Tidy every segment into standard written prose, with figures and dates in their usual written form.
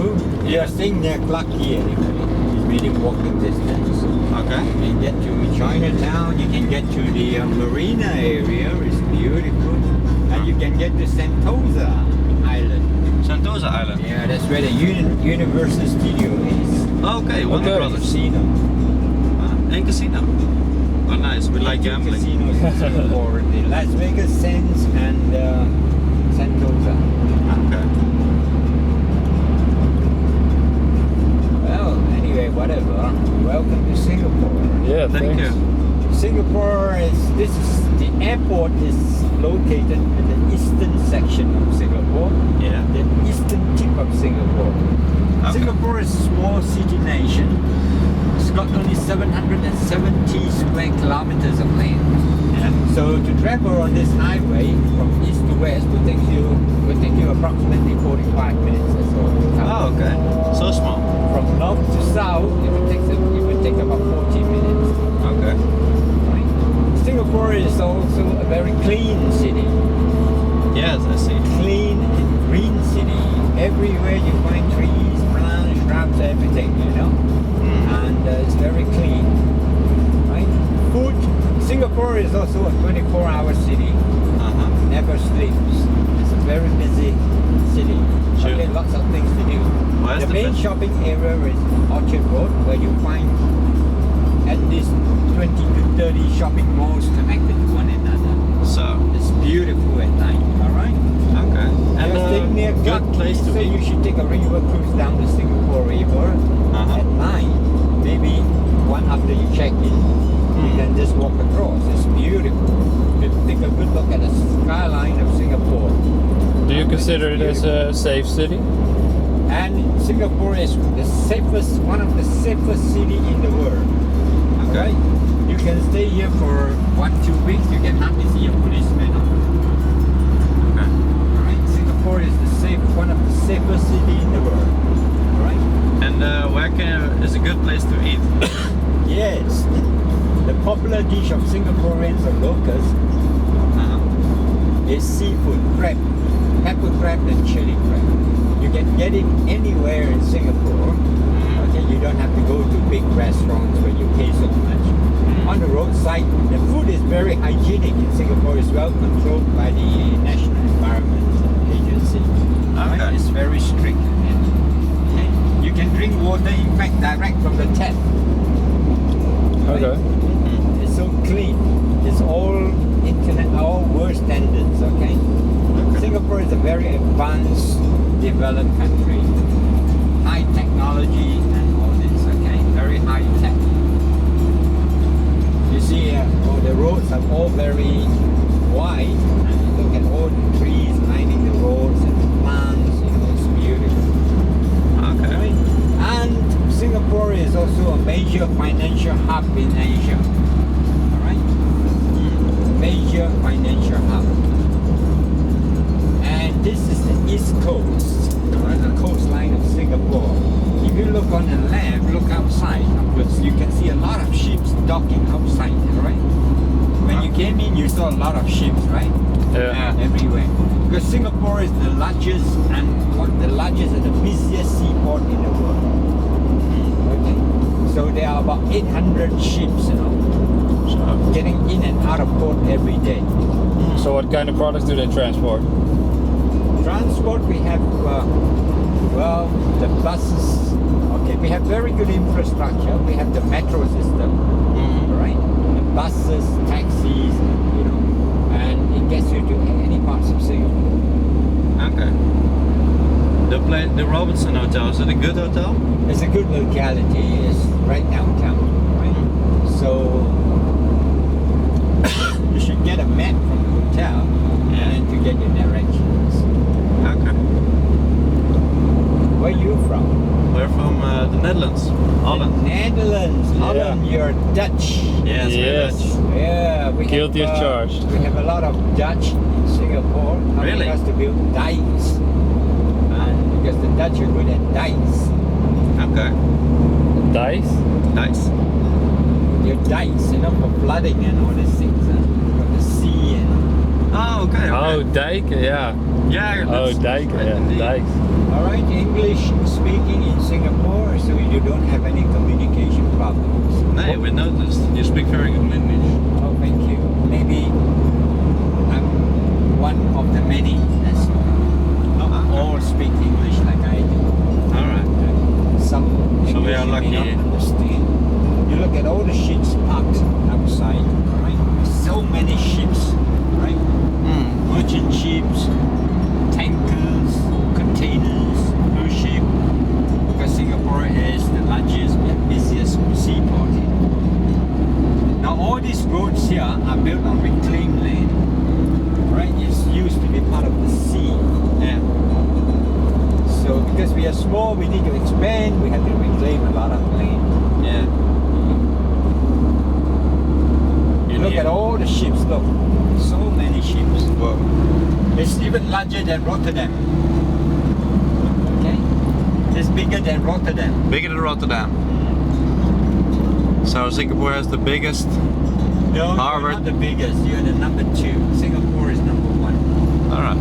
you. You're staying near Clarke Quay anyway. It's within walking distance. Okay. You can get to Chinatown. You can get to the marina area. It's beautiful. And you can get to Sentosa Island. Sentosa Island. Yeah, that's where the Universal Studio is. Okay, Warner Okay. Brothers. Casino. And casino. Oh, nice. We like Two gambling. casinos in Singapore, the Las Vegas Sands and Sentosa. Okay. Well, anyway, whatever. Welcome to Singapore. Yeah, Thank thanks. you. Singapore the airport is located in the eastern section of Singapore. Yeah. The eastern tip of Singapore. Okay. Singapore is a small city nation. It's got only 770 square kilometers of land. Yeah. So to travel on this highway from east to west will take you approximately 45 minutes or so. Oh, okay. So small. From north to south, it would take about 40 minutes. Okay. Right? Singapore is also a very clean city. Yes, I see. Clean and green city. Everywhere you find trees, plants, shrubs, everything, you know. And it's very clean. Right? Food. Singapore is also a 24-hour city. Uh-huh. Never sleeps. It's a very busy city. Sure. Okay, lots of things to do. Where's The the main best? shopping area is Orchard Road, where you find at least 20 to 30 shopping malls connected to one another. So, It's beautiful at night, alright? okay. And You're staying near good Clarke Quay, place to so be. you should take a river cruise down the Singapore River Uh-huh. at night. Maybe one after you check in, you can just walk across. It's beautiful. You can take a good look at the skyline of Singapore. Do you consider it as a safe city? And Singapore is one of the safest city in the world. Okay. Alright? You can stay here for 1-2 weeks, you can hardly see a policeman. Okay. Alright? Singapore is one of the safest city in the world. Alright? And is a good place to eat? Yes. The popular dish of Singaporeans or locals is seafood, crab, pepper crab and chili crab. You can get it anywhere in Singapore. Okay, you don't have to go to big restaurants where you pay so much. On the roadside, the food is very hygienic in Singapore. It's well controlled by the National Environment Agency. Right? Okay. It's very strict. Okay. You can drink water, in fact, direct from the tap. Right? Okay. It's so clean. It's all world standards, okay? Singapore is a very advanced, developed country. High technology and all this, okay? Very high tech. You see, the roads are all very wide. And you look at all the trees lining the roads and the plants, it's beautiful. Okay. Right? And Singapore is also a major financial hub in Asia. Alright? Major financial hub. And this is the east coast, alright, the coastline of Singapore. If you look on the left, look outside upwards, you can see a lot of ships docking outside, alright? When you came in, you saw a lot of ships, right? Yeah. Everywhere. Because Singapore is the largest and the busiest seaport in the world. Okay. So there are about 800 ships, getting in and out of port every day. So what kind of products do they transport? Transport, we have, the buses. Okay, we have very good infrastructure. We have the metro system, right? The buses, taxis, and it gets you to any parts of Singapore. Okay. The Robinson Hotel, is it a good hotel? It's a good locality. It's right downtown, right? So you should get a map from the hotel and to get your directions. Okay. Where are you from? We're from the Netherlands, Holland. The Netherlands. Holland, you're Dutch. Yes, we're Yes. Dutch. Yeah, we Guilty have, as charged. We have a lot of Dutch in Singapore helping Really? us to build dikes. And because the Dutch are good at dikes. Okay. Dice? Nice. Your dikes, for flooding and all these things. From the sea and... Oh, okay. Oh, dijk, yeah. Yeah. Oh, that's dijk, right yeah, indeed. dikes. Alright, English speak Singapore, so you don't have any communication problems. No, we noticed. You speak very good English. Oh, thank you. Maybe I'm one of the many that's all speak English like I do. Alright. Some So we English are you may lucky. not understand. You look at all the ships parked outside, right? So many ships, right? Merchant ships, tankers, containers, cruise ship. Because Singapore is the largest and busiest seaport. Now all these roads here are built on reclaimed land, right? It's used to be part of the sea. Yeah. So because we are small, we need to expand. We have to reclaim a lot of land. Yeah. You look at all the ships. Look, so many ships. Whoa. It's even larger than Rotterdam. Okay, it's bigger than Rotterdam. Bigger than Rotterdam. So Singapore has the biggest. No, Harvard. you're not the biggest. You're the number 2. Singapore is number 1. Alright.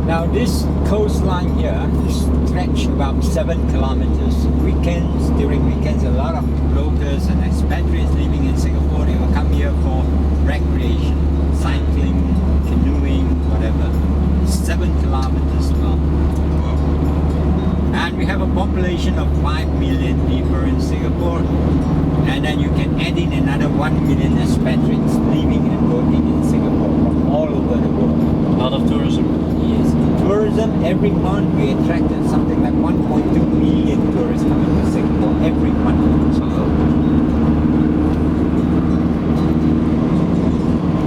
Now this coastline here stretch about 7 kilometers. During weekends, a lot of locals and expatriates living in Singapore, they will come here for recreation, cycling, canoeing, whatever. 7 kilometers long. And we have a population of 5 million people in Singapore. And then you can add in another 1 million expatriates living and working in Singapore from all over the world. A lot of tourism. Yes. Tourism, every month we attracted something like 1.2 million tourists coming to Singapore every month.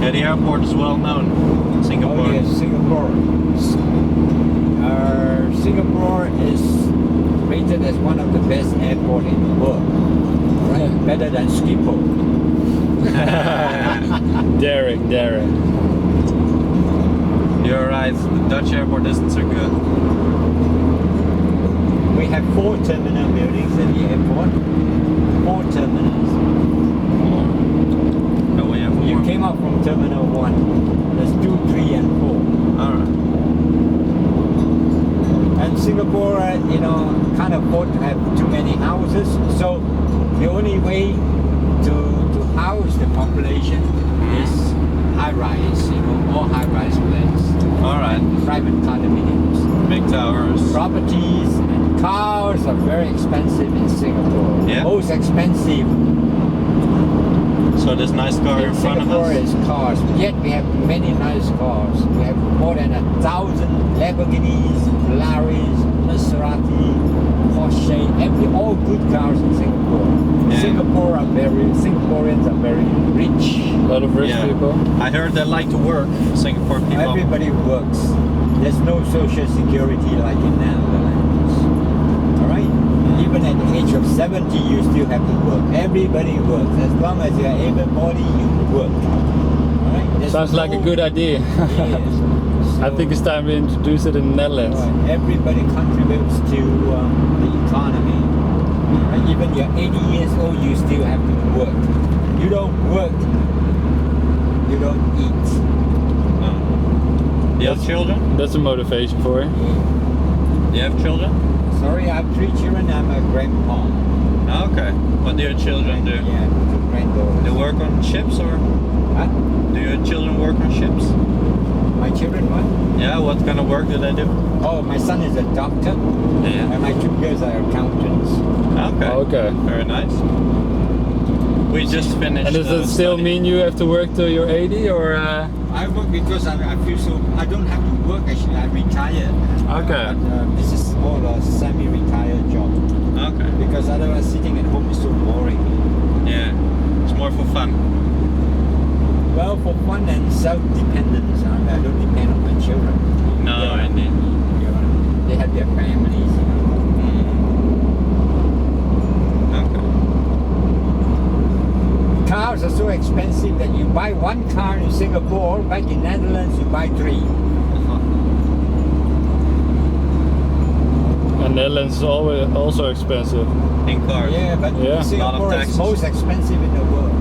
Yeah, the airport is well known. Singapore. Oh yes, Singapore. Singapore is rated as one of the best airports in the world. Right? Better than Schiphol. Daring. You're right, the Dutch airport isn't so good. We have 4 terminal buildings at the airport. 4 terminals. No, we have You more. came up from Terminal 1. There's 2, 3 and 4. Alright. And Singapore, can't afford to have too many houses. So the only way to house the population is high-rise, all high-rise flats. Alright. Private condominiums. Big towers. Properties and cars are very expensive in Singapore. Yeah. Most expensive So this nice car in in front of Singapore us. is cars. Yet we have many nice cars. We have more than 1,000 Lamborghinis, Ferraris, Maserati, Porsche, all good cars in Singapore. Yeah. Singaporeans are very rich. A lot of rich Yeah. people. I heard they like to work. Singapore people. Everybody works. There's no social security like in Netherlands. Alright? Even at the age of 70, you still have to work. Everybody works. As long as you are able-bodied, you work. Alright? There's Sounds like a no- good idea. Yes. I think it's time we introduce it in the Netherlands. Right. Everybody contributes to the economy. Right? Even you're 80 years old, you still have to work. You don't work, you don't eat. Do you have children? That's a motivation for it. Do you have children? Sorry, I have 3 children. I'm a grandpa. Oh, okay. What do your children do? Yeah, 2 granddaughters. They work on ships or Huh? do your children work on ships? My children what? Yeah, what kind of work do they do? Oh, my son is a doctor, Yeah. and my 2 girls are accountants. Okay. Okay. Very nice. We just finished. And does it still study. mean you have to work till you're 80 or? I work because I feel so. I don't have to work actually. I retired. Okay. But, this is more a semi-retired job Okay. because otherwise sitting at home is so boring. Yeah. It's more for fun. Well, for fun and self-dependence, I don't depend on my children. No, Yeah. indeed. They have their families. Okay. Cars are so expensive that you buy 1 car in Singapore, back in Netherlands you buy 3. And Netherlands is always also expensive. In cars. Yeah, but Yeah. Singapore is taxes. most expensive in the world.